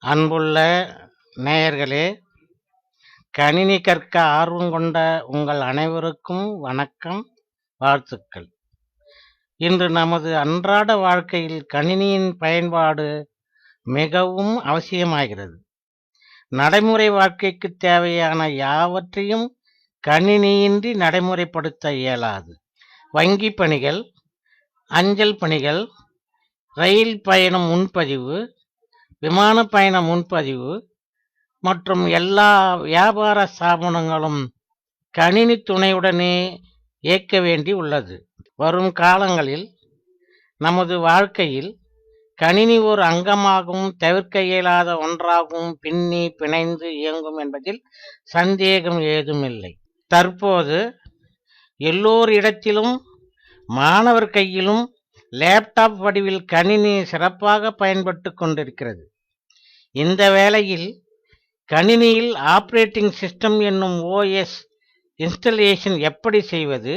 அன்புள்ள நேயர்களே, கணினி கற்க ஆர்வம் கொண்ட உங்கள் அனைவருக்கும் வணக்கம், வாழ்த்துக்கள். இன்று நமது அன்றாட வாழ்க்கையில் கணினியின் பயன்பாடு மிகவும் அவசியமாகிறது. நடைமுறை வாழ்க்கைக்கு தேவையான யாவற்றையும் கணினியின்றி நடைமுறைப்படுத்த இயலாது. வங்கி பணிகள், அஞ்சல் பணிகள், ரயில் பயணம் முன்பதிவு, விமான பயண முன்பதிவு மற்றும் எல்லா வியாபார ஸ்தாபனங்களும் கணினி துணையுடனே இயக்க வேண்டி உள்ளது. வரும் காலங்களில் நமது வாழ்க்கையில் கணினி ஒரு அங்கமாகவும் தவிர்க்க இயலாத ஒன்றாகவும் பின்னி பிணைந்து இயங்கும் என்பதில் சந்தேகம் ஏதுமில்லை. தற்போது எல்லோர் இடத்திலும் மாணவர் கையிலும் லேப்டாப் வடிவில் கணினி சிறப்பாக பயன்பட்டு கொண்டிருக்கிறது. இந்த வேளையில் கணினியில் ஆப்ரேட்டிங் சிஸ்டம் என்னும் ஓஎஸ் இன்ஸ்டலேஷன் எப்படி செய்வது,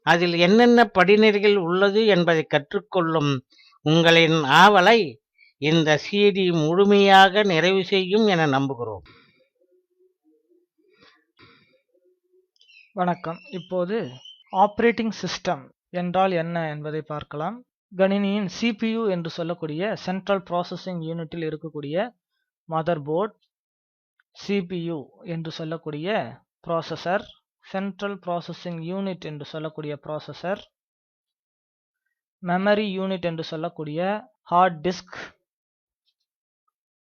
அதில் என்னென்ன படிநிலைகள் உள்ளது என்பதை கற்றுக்கொள்ளும் உங்களின் ஆவலை இந்த சிடி முழுமையாக நிறைவு செய்யும் என நம்புகிறோம். வணக்கம். இப்போது ஆப்ரேட்டிங் சிஸ்டம் என்றால் என்ன என்பதை பார்க்கலாம். கணினியின் CPU என்று சொல்லக்கூடிய சென்ட்ரல் ப்ராசஸிங் யூனிட்டில் இருக்கக்கூடிய மதர் போர்ட், CPU என்று சொல்லக்கூடிய ப்ராசஸர், சென்ட்ரல் ப்ராசஸிங் யூனிட் என்று சொல்லக்கூடிய ப்ராசஸர், மெமரி யூனிட் என்று சொல்லக்கூடிய ஹார்ட் டிஸ்க்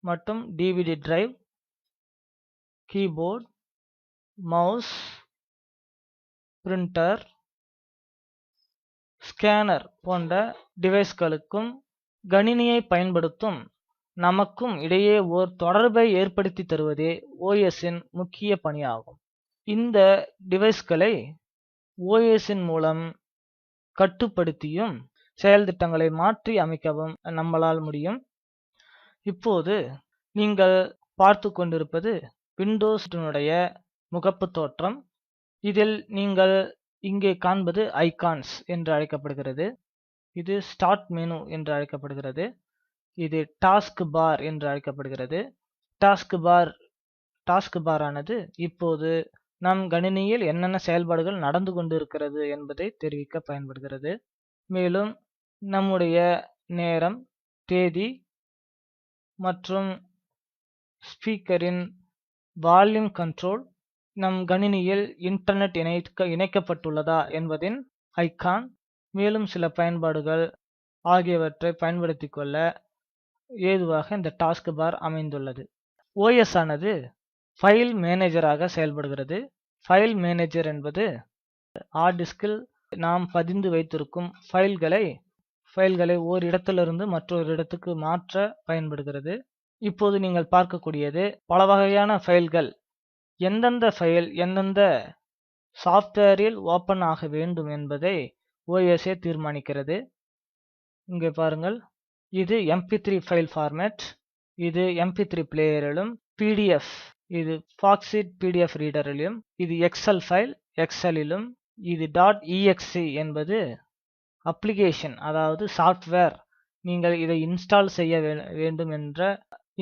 மற்றும் DVD drive, keyboard, mouse, printer, scanner போன்ற டிவைஸ்களுக்கும் கணினியை பயன்படுத்தும் நமக்கும் இடையே ஓர் தொடர்பை ஏற்படுத்தி தருவதே ஓஎஸ்இன் முக்கிய பணியாகும். இந்த டிவைஸ்களை ஓஎஸ்இன் மூலம் கட்டுப்படுத்தியும் செயல் திட்டங்களை மாற்றி அமைக்கவும் நம்மளால் முடியும். இப்போது நீங்கள் பார்த்து கொண்டிருப்பது விண்டோஸினுடைய முகப்பு தோற்றம். இதில் நீங்கள் இங்கே காண்பது ஐகான்ஸ் என்று அழைக்கப்படுகிறது. இது ஸ்டார்ட் மெனு என்று அழைக்கப்படுகிறது. இது டாஸ்க் பார் என்று அழைக்கப்படுகிறது. டாஸ்க் பார் ஆனது இப்போது நம் கணினியில் என்னென்ன செயல்பாடுகள் நடந்து கொண்டு இருக்கிறது என்பதை தெரிவிக்க பயன்படுகிறது. மேலும் நம்முடைய நேரம், தேதி மற்றும் ஸ்பீக்கரின் வால்யூம் கண்ட்ரோல், நம் கணினியில் இன்டர்நெட் இணைக்கப்பட்டுள்ளதா என்பதின் ஐகான், மேலும் சில பயன்பாடுகள் ஆகியவற்றை பயன்படுத்தி கொள்ள ஏதுவாக இந்த டாஸ்க் பார் அமைந்துள்ளது. ஓஎஸ் ஆனது ஃபைல் மேனேஜராக செயல்படுகிறது. ஃபைல் மேனேஜர் என்பது ஹார்ட் டிஸ்கில் நாம் பதிந்து வைத்திருக்கும் ஃபைல்களை ஓர் இடத்திலிருந்து மற்றொரு இடத்துக்கு மாற்ற பயன்படுகிறது. இப்போது நீங்கள் பார்க்கக்கூடியது பல வகையான ஃபைல்கள், எந்தெந்த ஃபைல் எந்தெந்த சாஃப்ட்வேரில் ஓப்பன் ஆக வேண்டும் என்பதை ஓஎஸ்ஏ தீர்மானிக்கிறது. இங்கே பாருங்கள், இது MP3 ஃபைல் ஃபார்மேட், இது MP3 பிளேயரிலும், பிடிஎஃப் இது ஃபாக்ஸிட் பிடிஎஃப் ரீடரிலும், இது எக்ஸல் ஃபைல் எக்ஸலிலும், இது .exe என்பது அப்ளிகேஷன் அதாவது சாஃப்ட்வேர், நீங்கள் இதை இன்ஸ்டால் செய்ய வேண்டும் என்ற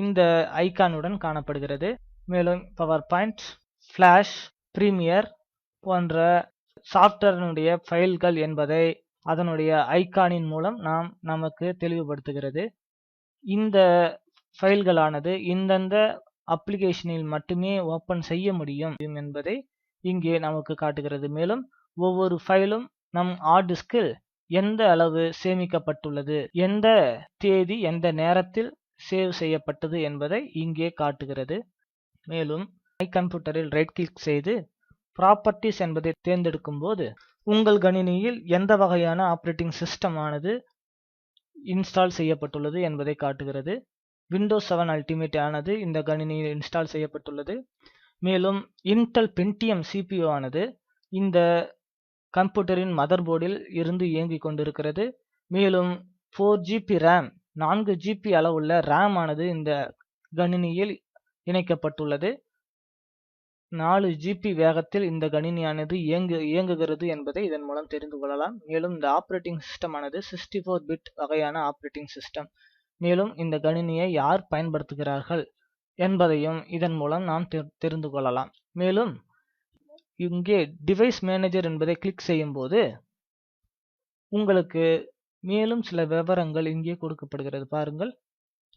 இந்த ஐகானுடன் காணப்படுகிறது. மேலும் பவர் பாயிண்ட், ஃபிளாஷ், பிரீமியர் போன்ற சாஃப்ட்வேரினுடைய ஃபைல்கள் என்பதை அதனுடைய ஐகானின் மூலம் நமக்கு தெளிவுபடுத்துகிறது. இந்த ஃபைல்களானது இந்தந்த அப்ளிகேஷனில் மட்டுமே ஓப்பன் செய்ய முடியும் என்பதை இங்கே நமக்கு காட்டுகிறது. மேலும் ஒவ்வொரு ஃபைலும் நம் ஹார்ட் டிஸ்கில் எந்த அளவு சேமிக்கப்பட்டுள்ளது, எந்த தேதி எந்த நேரத்தில் சேவ் செய்யப்பட்டது என்பதை இங்கே காட்டுகிறது. மேலும் கம்ப்யூட்டரில் ரைட் கிளிக் செய்து ப்ராப்பர்ட்டிஸ் என்பதை தேர்ந்தெடுக்கும் போது உங்கள் கணினியில் எந்த வகையான ஆப்ரேட்டிங் சிஸ்டம் ஆனது இன்ஸ்டால் செய்யப்பட்டுள்ளது என்பதை காட்டுகிறது. விண்டோஸ் 7 அல்டிமேட் ஆனது இந்த கணினியில் இன்ஸ்டால் செய்யப்பட்டுள்ளது. மேலும் இன்டெல் பென்டியம் CPU ஆனது இந்த கம்ப்யூட்டரின் மதர் போர்டில் இருந்து இயங்கிக் கொண்டிருக்கிறது. மேலும் 4GB ரேம், 4GB அளவுள்ள ரேம் ஆனது இந்த கணினியில் இணைக்கப்பட்டுள்ளது. 4GB வேகத்தில் இந்த கணினியானது இயங்குகிறது என்பதை இதன் மூலம் தெரிந்து கொள்ளலாம். மேலும் இந்த ஆப்ரேட்டிங் சிஸ்டம் ஆனது 64 பிட் வகையான ஆப்ரேட்டிங் சிஸ்டம். மேலும் இந்த கணினியை யார் பயன்படுத்துகிறார்கள் என்பதையும் இதன் மூலம் நாம் தெரிந்து கொள்ளலாம். மேலும் இங்கே டிவைஸ் மேனேஜர் என்பதை கிளிக் செய்யும் போது உங்களுக்கு மேலும் சில விவரங்கள் இங்கே கொடுக்கப்படுகிறது. பாருங்கள்,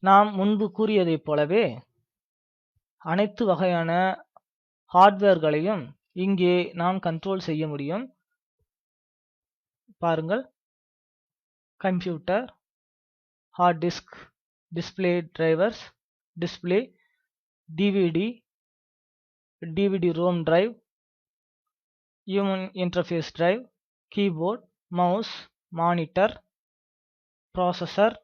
நாம் முன்பு கூறியதைப் போலவே அனைத்து வகையான ஹார்ட்வேர்களையும் இங்கே நாம் கண்ட்ரோல் செய்ய முடியும். பாருங்கள், computer, hard disk, display drivers, display, DVD ROM drive, human interface drive, keyboard, mouse, monitor, processor,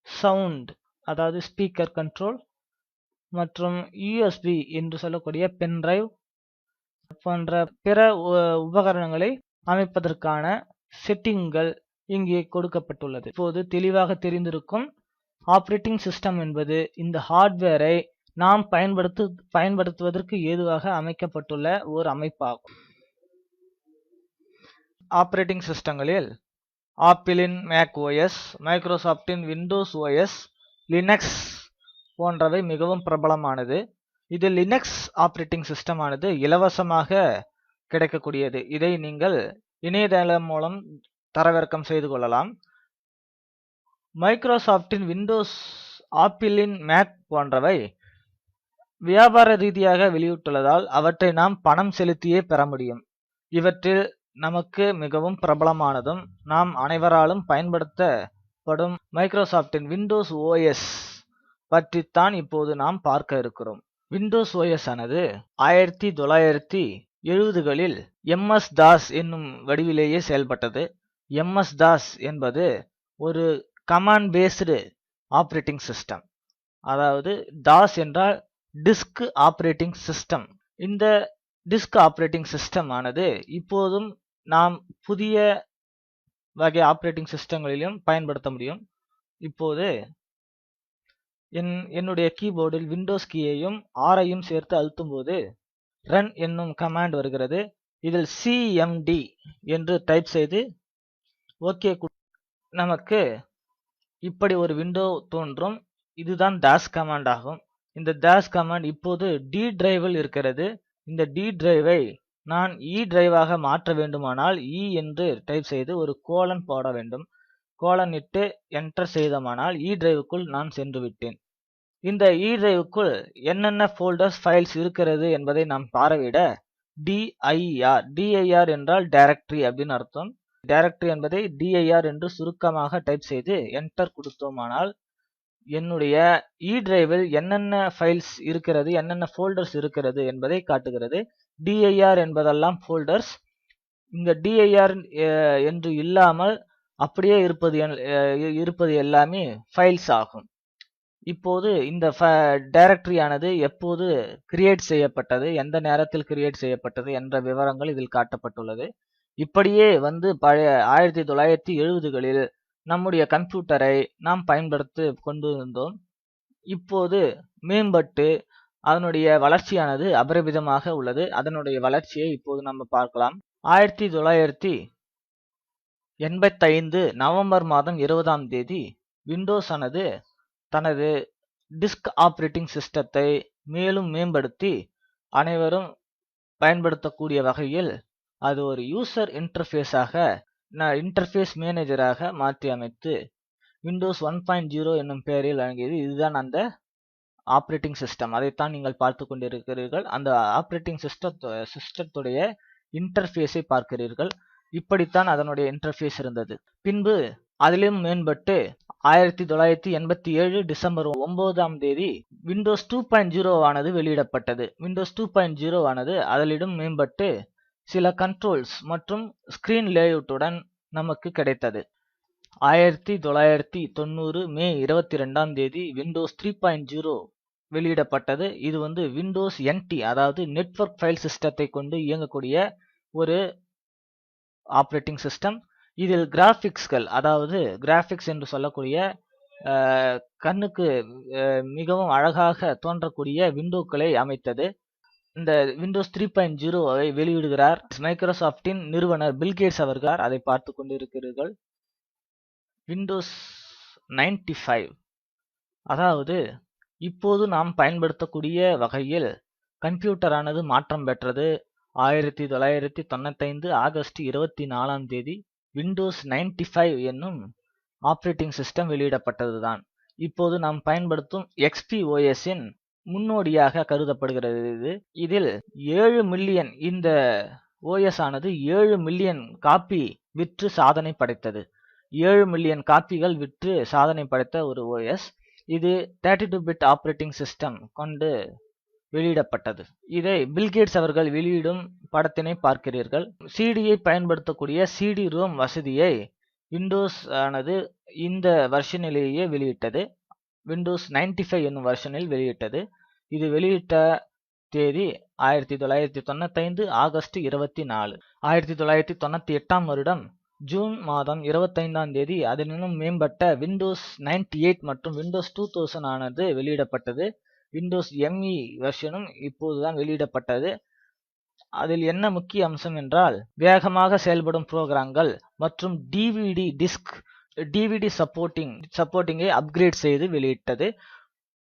sound அதாவது ஸ்பீக்கர் கண்ட்ரோல் மற்றும் யூஎஸ்பி என்று சொல்லக்கூடிய பென் டிரைவ் போன்ற பிற உபகரணங்களை அமைப்பதற்கான செட்டிங்கள் இங்கே கொடுக்கப்பட்டுள்ளது. இப்போது தெளிவாக தெரிந்திருக்கும், ஆப்பரேட்டிங் சிஸ்டம் என்பது இந்த ஹார்ட்வேரை நாம் பயன்படுத்துவதற்கு ஏதுவாக அமைக்கப்பட்டுள்ள ஒரு அமைப்பாகும். ஆப்பரேட்டிங் சிஸ்டங்களில் ஆப்பிளின் மேக் ஓஎஸ், மைக்ரோசாஃப்டின் விண்டோஸ் ஓஎஸ், லினக்ஸ் போன்றவை மிகவும் பிரபலமானது. இது லினக்ஸ் ஆப்பரேட்டிங் சிஸ்டம் ஆனது இலவசமாக கிடைக்கக்கூடியது. இதை நீங்கள் இணையதளம் மூலம் தரவிறக்கம் செய்து கொள்ளலாம். மைக்ரோசாஃப்டின் விண்டோஸ், ஆப்பிளின் மேக் போன்றவை வியாபார ரீதியாக வெளியிட்டுள்ளதால் அவற்றை நாம் பணம் செலுத்தியே பெற முடியும். இவற்றில் நமக்கு மிகவும் பிரபலமானதும் நாம் அனைவராலும் பயன்படுத்தப்படும் மைக்ரோசாஃப்டின் விண்டோஸ் ஓஎஸ் பற்றித்தான் இப்போது நாம் பார்க்க இருக்கிறோம். விண்டோஸ் ஓஎஸ் ஆனது 1970களில் MS DOS என்னும் வடிவிலேயே செயல்பட்டது. MS DOS என்பது ஒரு கமாண்ட் பேஸ்டு ஆப்பரேட்டிங் சிஸ்டம். அதாவது DOS என்றால் டிஸ்க் ஆப்பரேட்டிங் சிஸ்டம். இந்த டிஸ்க் ஆப்பரேட்டிங் சிஸ்டம் ஆனது இப்போதும் நாம் புதிய வகை ஆப்பரேட்டிங் சிஸ்டங்களிலும் பயன்படுத்த முடியும். இப்போது என்னுடைய கீபோர்டில் விண்டோஸ் கீயையும் ஆரையும் சேர்த்து அழுத்தும் போது ரன் என்னும் கமாண்ட் வருகிறது. இதில் CMD என்று டைப் செய்து ஓகே, நமக்கு இப்படி ஒரு விண்டோ தோன்றும். இதுதான் DOS கமாண்ட் ஆகும். இந்த DOS கமாண்ட் இப்போது D டிரைவில் இருக்கிறது. இந்த D டிரைவை நான் E டிரைவாக மாற்ற வேண்டுமானால் E என்று டைப் செய்து ஒரு கோலன் போட வேண்டும். கோலன் இட்டு என்டர் செய்தோமானால் E டிரைவுக்குள் நான் சென்று விட்டேன். இந்த E டிரைவுக்குள் என்னென்ன ஃபோல்டர்ஸ், ஃபைல்ஸ் இருக்கிறது என்பதை நாம் பார்வையிட dir என்றால் டைரக்டரி அப்படின்னு அர்த்தம். டைரக்டரி என்பதை dir என்று சுருக்கமாக டைப் செய்து என்டர் கொடுத்தோமானால் என்னுடைய E டிரைவில் என்னென்ன ஃபைல்ஸ் இருக்கிறது, என்னென்ன ஃபோல்டர்ஸ் இருக்கிறது என்பதை காட்டுகிறது. dir என்பதெல்லாம் ஃபோல்டர்ஸ். இங்க dir என்று இல்லாமல் அப்படியே இருப்பது எல்லாமே ஃபைல்ஸ் ஆகும். இப்போது இந்த டைரக்டரி ஆனது எப்போது கிரியேட் செய்யப்பட்டது, எந்த நேரத்தில் கிரியேட் செய்யப்பட்டது என்ற விவரங்கள் இதில் காட்டப்பட்டுள்ளது. இப்படியே பழைய 1970களில் நம்முடைய கம்ப்யூட்டரை நாம் பயன்படுத்தி கொண்டு இருந்தோம். இப்போது மேம்பட்டு அதனுடைய வளர்ச்சியானது அபரிமிதமாக உள்ளது. அதனுடைய வளர்ச்சியை இப்போது நம்ம பார்க்கலாம். 1985 நவம்பர் மாதம் 20ஆம் தேதி விண்டோஸ் ஆனது தனது டிஸ்க் ஆப்பரேட்டிங் சிஸ்டத்தை மேலும் மேம்படுத்தி அனைவரும் பயன்படுத்தக்கூடிய வகையில் அது ஒரு யூசர் இன்டர்ஃபேஸ் மேனேஜராக மாற்றி அமைத்து விண்டோஸ் 1.0 என்னும் பெயரில் வழங்கியது. இதுதான் அந்த ஆப்பரேட்டிங் சிஸ்டம். அதைத்தான் நீங்கள் பார்த்து கொண்டிருக்கிறீர்கள். அந்த ஆப்பரேட்டிங் சிஸ்டத்துடைய இன்டர்ஃபேஸை பார்க்கிறீர்கள். இப்படித்தான் அதனுடைய இன்டர்ஃபேஸ் இருந்தது. பின்பு அதிலும் மேம்பட்டு 1987 டிசம்பர் 9ஆம் தேதி விண்டோஸ் 2.0 ஆனது வெளியிடப்பட்டது. விண்டோஸ் 2.0 ஆனது அதிலும் மேம்பட்டு சில கண்ட்ரோல்ஸ் மற்றும் ஸ்கிரீன் லேஅவுட்டுடன் நமக்கு கிடைத்தது. 1990 மே 22ஆம் தேதி விண்டோஸ் 3.0 வெளியிடப்பட்டது. இது விண்டோஸ் NT அதாவது நெட்வொர்க் ஃபைல் சிஸ்டத்தை கொண்டு இயங்கக்கூடிய ஒரு ஆப்பரேட்டிங் சிஸ்டம். இதில் கிராபிக்ஸ் என்று சொல்லக்கூடிய கண்ணுக்கு மிகவும் அழகாக தோன்றக்கூடிய விண்டோக்களை அமைத்தது. இந்த விண்டோஸ் 3.0 வெளியிடுகிறார் மைக்ரோசாஃப்டின் நிறுவனர் பில் கேட்ஸ் அவர்கள். அதை பார்த்து கொண்டிருக்கிறீர்கள். விண்டோஸ் 95 அதாவது இப்போது நாம் பயன்படுத்தக்கூடிய வகையில் கம்ப்யூட்டரானது மாற்றம் பெற்றது 1995 ஆகஸ்ட் 24ஆம் தேதி விண்டோஸ் 95 என்னும் ஆப்பரேட்டிங் சிஸ்டம் வெளியிடப்பட்டதுதான். இப்போது நாம் பயன்படுத்தும் XP OSன் முன்னோடியாக கருதப்படுகிறது. இதில் 7 மில்லியன் இந்த OS ஆனது 7 மில்லியன் காப்பி விற்று சாதனை படைத்தது. 7 மில்லியன் காப்பிகள் விற்று சாதனை படைத்த ஒரு OS. இது 32 பிட் ஆப்பரேட்டிங் சிஸ்டம் கொண்டு வெளியிடப்பட்டது. இதை பில்கேட்ஸ் அவர்கள் வெளியிடும் படத்தினை பார்க்கிறீர்கள். சிடியை பயன்படுத்தக்கூடிய CD-ROM வசதியை விண்டோஸ் ஆனது இந்த வெர்ஷனிலேயே வெளியிட்டது. விண்டோஸ் 95 என்னும் வெர்ஷனில் வெளியிட்டது. இது வெளியிட்ட தேதி 1995 ஆகஸ்ட் 24. 1998ஆம் வருடம் ஜூன் மாதம் 25ஆம் தேதி அதனினும் மேம்பட்ட விண்டோஸ் 98 மற்றும் விண்டோஸ் 2000 ஆனது வெளியிடப்பட்டது. விண்டோஸ் ME வெர்ஷனும் இப்போதுதான் வெளியிடப்பட்டது. அதில் என்ன முக்கிய அம்சம் என்றால் வேகமாக செயல்படும் புரோகிராம்கள் மற்றும் டிவிடி சப்போர்ட்டிங்கை அப்கிரேட் செய்து வெளியிட்டது.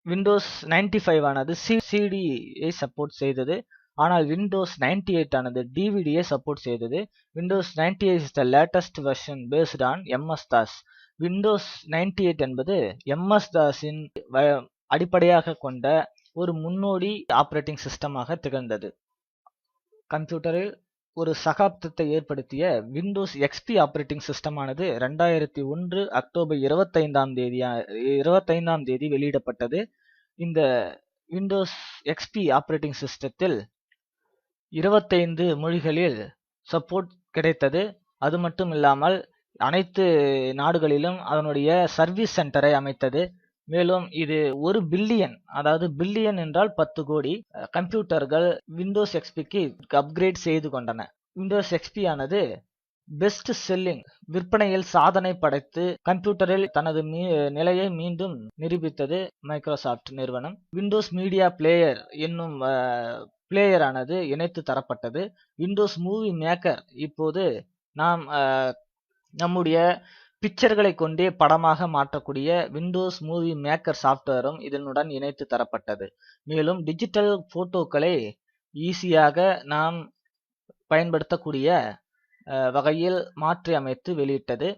விண்டோஸ் 95 ஆனது சிடியை சப்போர்ட் செய்தது. ஆனால் விண்டோஸ் 98 ஆனது டிவிடியை சப்போர்ட் செய்தது. Windows 98 is the latest version based on MS-DOS. Windows 98 என்பது MS-DOSின் அடிப்படையாக கொண்ட ஒரு முன்னோடி ஆப்பரேட்டிங் சிஸ்டமாக திகழ்ந்தது. கம்ப்யூட்டரில் ஒரு சகாப்தத்தை ஏற்படுத்திய விண்டோஸ் XP ஆப்பரேட்டிங் சிஸ்டம் ஆனது 2001 அக்டோபர் 25ஆம் தேதி வெளியிடப்பட்டது. இந்த விண்டோஸ் XP ஆப்பரேட்டிங் சிஸ்டத்தில் 25 மொழிகளில் சப்போர்ட் கிடைத்தது. அது மட்டும் இல்லாமல் அனைத்து நாடுகளிலும் அதனுடைய சர்வீஸ் சென்டரை அமைத்தது. மேலும் இது 1 பில்லியன், அதாவது பில்லியன் என்றால் 10 கோடி கம்ப்யூட்டர்கள் விண்டோஸ் XPக்கு அப்கிரேட் செய்து கொண்டன. விண்டோஸ் XP ஆனது பெஸ்ட் செல்லிங் விற்பனையில் சாதனை படைத்து கம்ப்யூட்டரில் தனது நிலையை மீண்டும் நிரூபித்தது மைக்ரோசாஃப்ட் நிறுவனம். விண்டோஸ் மீடியா பிளேயர் என்னும் பிளேயர் ஆனது இணைத்து தரப்பட்டது. விண்டோஸ் மூவி மேக்கர் இப்போது நாம் நம்முடைய பிக்சர்களை கொண்டே படமாக மாற்றக்கூடிய விண்டோஸ் மூவி மேக்கர் சாஃப்ட்வேரும் இதனுடன் இணைத்து தரப்பட்டது. மேலும் டிஜிட்டல் போட்டோக்களை ஈஸியாக நாம் பயன்படுத்தக்கூடிய வகையில் மாற்றி அமைத்து வெளியிட்டது.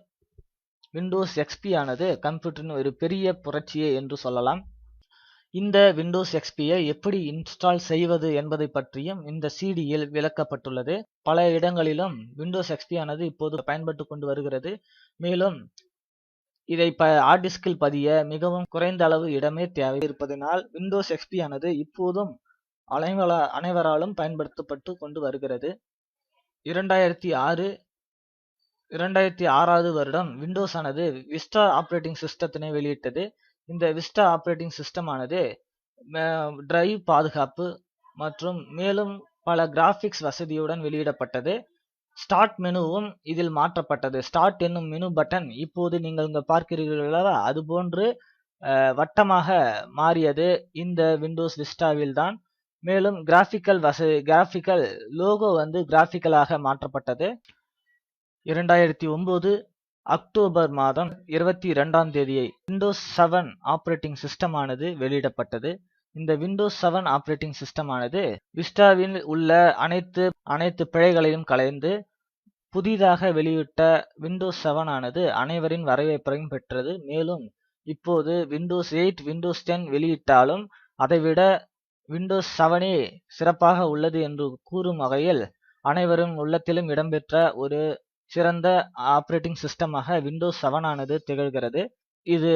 விண்டோஸ் XP ஆனது கம்ப்யூட்டரின் ஒரு பெரிய புரட்சியே என்று சொல்லலாம். இந்த விண்டோஸ் XPயை எப்படி இன்ஸ்டால் செய்வது என்பதை பற்றியும் இந்த சிடியில் விளக்கப்பட்டுள்ளது. பல இடங்களிலும் விண்டோஸ் XP ஆனது இப்போது பயன்பட்டு கொண்டு வருகிறது. மேலும் இதை ஹார்ட் டிஸ்கில் பதிய மிகவும் குறைந்த அளவு இடமே தேவை இருப்பதனால் விண்டோஸ் XP ஆனது இப்போதும் அனைவராலும் பயன்படுத்தப்பட்டு கொண்டு வருகிறது. 2006வது வருடம் விண்டோஸ் ஆனது விஸ்டா ஆப்பரேட்டிங் சிஸ்டத்தினை வெளியிட்டது. இந்த விஸ்டா ஆப்பரேட்டிங் சிஸ்டம் ஆனது டிரைவ் பாதுகாப்பு மற்றும் மேலும் பல கிராபிக்ஸ் வசதியுடன் வெளியிடப்பட்டது. ஸ்டார்ட் மெனுவும் இதில் மாற்றப்பட்டது. ஸ்டார்ட் என்னும் மெனு பட்டன் இப்போது நீங்கள் இங்கு பார்க்கிறீர்களா, அதுபோன்று வட்டமாக மாறியது இந்த விண்டோஸ் விஸ்டாவில் தான். மேலும் கிராபிக்கல் லோகோ கிராபிக்கலாக மாற்றப்பட்டது. 2009 அக்டோபர் மாதம் 22ஆம் தேதியை விண்டோஸ் 7 ஆப்பரேட்டிங் சிஸ்டம் ஆனது வெளியிடப்பட்டது. இந்த விண்டோஸ் 7 ஆப்பரேட்டிங் சிஸ்டம் ஆனது விஸ்டாவில் உள்ள அனைத்து பிழைகளையும் களைந்து புதிதாக வெளியிட்ட விண்டோஸ் 7 ஆனது அனைவரின் வரவேற்பையும் பெற்றது. மேலும் இப்போது விண்டோஸ் 8 விண்டோஸ் 10 வெளியிட்டாலும் அதைவிட விண்டோஸ் 7 சிறப்பாக உள்ளது என்று கூறும் வகையில் அனைவரும் உள்ளத்திலும் இடம்பெற்ற ஒரு சிறந்த ஆப்பரேட்டிங் சிஸ்டமாக விண்டோஸ் 7 ஆனது திகழ்கிறது. இது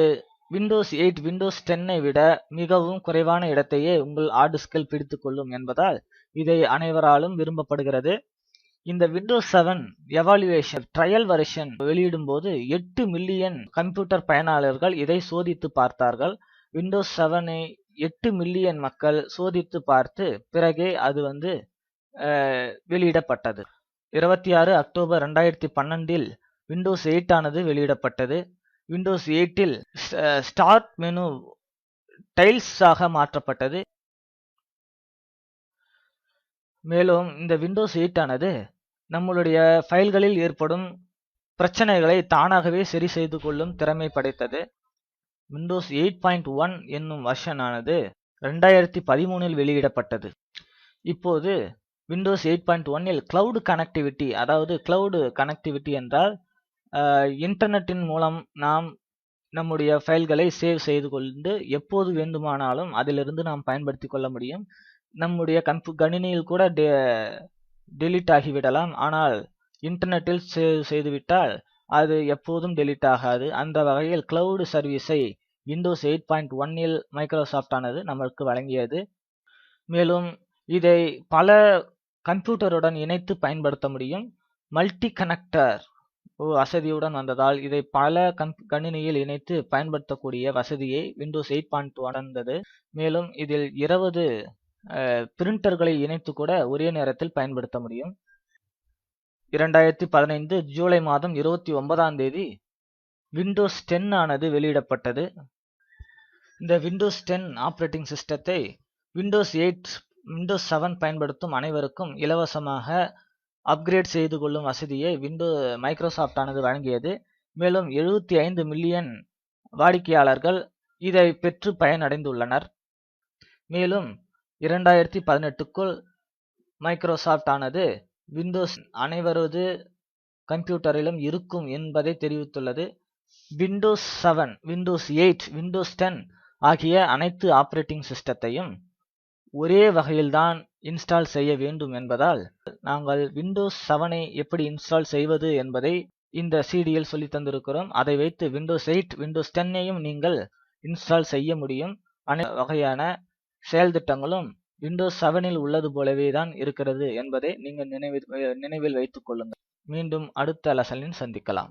விண்டோஸ் 8 விண்டோஸ் 10 விட மிகவும் குறைவான இடத்தையே உங்கள் ஹார்ட் டிஸ்கில் பிடித்துக் கொள்ளும் என்பதால் இதை அனைவராலும் விரும்பப்படுகிறது. இந்த விண்டோஸ் 7 எவாலுவேஷன் ட்ரையல் வெர்ஷன் வெளியிடும் போது 8 மில்லியன் கம்ப்யூட்டர் பயனாளர்கள் இதை சோதித்து பார்த்தார்கள். விண்டோஸ் 7 8 மில்லியன் மக்கள் சோதித்து பார்த்து பிறகே அது வெளியிடப்பட்டது. 26 அக்டோபர் 2012 விண்டோஸ் 8 ஆனது வெளியிடப்பட்டது. விண்டோஸ் 8 ஸ்டார்ட் மெனு டைல்ஸ் ஆக மாற்றப்பட்டது. மேலும் இந்த விண்டோஸ் 8 ஆனது நம்மளுடைய ஃபைல்களில் ஏற்படும் பிரச்சனைகளை தானாகவே சரி செய்து கொள்ளும் திறமை படைத்தது. விண்டோஸ் 8.1 என்னும் வெர்ஷன் ஆனது 2013இல் வெளியிடப்பட்டது. இப்போது விண்டோஸ் 8.1இல் கிளவுட் கனெக்டிவிட்டி, அதாவது கிளவுட் கனெக்டிவிட்டி என்றால் இன்டர்நெட்டின் மூலம் நாம் நம்முடைய ஃபைல்களை சேவ் செய்து கொண்டு எப்போது வேண்டுமானாலும் அதிலிருந்து நாம் பயன்படுத்தி கொள்ள முடியும். நம்முடைய கணினியில் கூட டெலீட் ஆகிவிடலாம். ஆனால் இன்டர்நெட்டில் சேவ் செய்துவிட்டால் அது எப்போதும் டெலீட் ஆகாது. அந்த வகையில் கிளவுட் சர்வீஸை விண்டோஸ் 8.1இல் மைக்ரோசாஃப்ட் ஆனது நமக்கு வழங்கியது. மேலும் இதை பல கம்ப்யூட்டருடன் இணைத்து பயன்படுத்த முடியும். மல்டி கனெக்டர் வசதியுடன் வந்ததால் இதை பல கணினியில் இணைத்து பயன்படுத்தக்கூடிய வசதியை விண்டோஸ் 8.1 வந்தது. மேலும் இதில் 20 பிரிண்டர்களை இணைத்து கூட ஒரே நேரத்தில் பயன்படுத்த முடியும். 2015 ஜூலை மாதம் 29ஆம் தேதி விண்டோஸ் 10 ஆனது வெளியிடப்பட்டது. இந்த விண்டோஸ் 10 ஆப்பரேட்டிங் சிஸ்டத்தை விண்டோஸ் 8, விண்டோஸ் 7 பயன்படுத்தும் அனைவருக்கும் இலவசமாக அப்கிரேட் செய்து கொள்ளும் வசதியை மைக்ரோசாஃப்ட் ஆனது வழங்கியது. மேலும் 75 மில்லியன் வாடிக்கையாளர்கள் இதை பெற்று பயனடைந்துள்ளனர். மேலும் 2018க்குள் மைக்ரோசாஃப்ட் ஆனது விண்டோஸ் அனைவரது கம்ப்யூட்டரிலும் இருக்கும் என்பதை தெரிவித்துள்ளது. விண்டோஸ் 7, விண்டோஸ் 8, விண்டோஸ் 10 ஆகிய அனைத்து ஆப்பரேட்டிங் சிஸ்டத்தையும் ஒரே வகையில்தான் இன்ஸ்டால் செய்ய வேண்டும் என்பதால் நாங்கள் விண்டோஸ் 7ஐ எப்படி இன்ஸ்டால் செய்வது என்பதை இந்த சிடியில் சொல்லி தந்திருக்கிறோம். அதை வைத்து விண்டோஸ் 8, விண்டோஸ் 10ஐயும் நீங்கள் இன்ஸ்டால் செய்ய முடியும். அனைத்து வகையான செயல் திட்டங்களும் விண்டோஸ் 7இல் உள்ளது போலவே தான் இருக்கிறது என்பதை நீங்கள் நினைவில் வைத்துக் கொள்ளுங்கள். மீண்டும் அடுத்த லெசனில் சந்திக்கலாம்.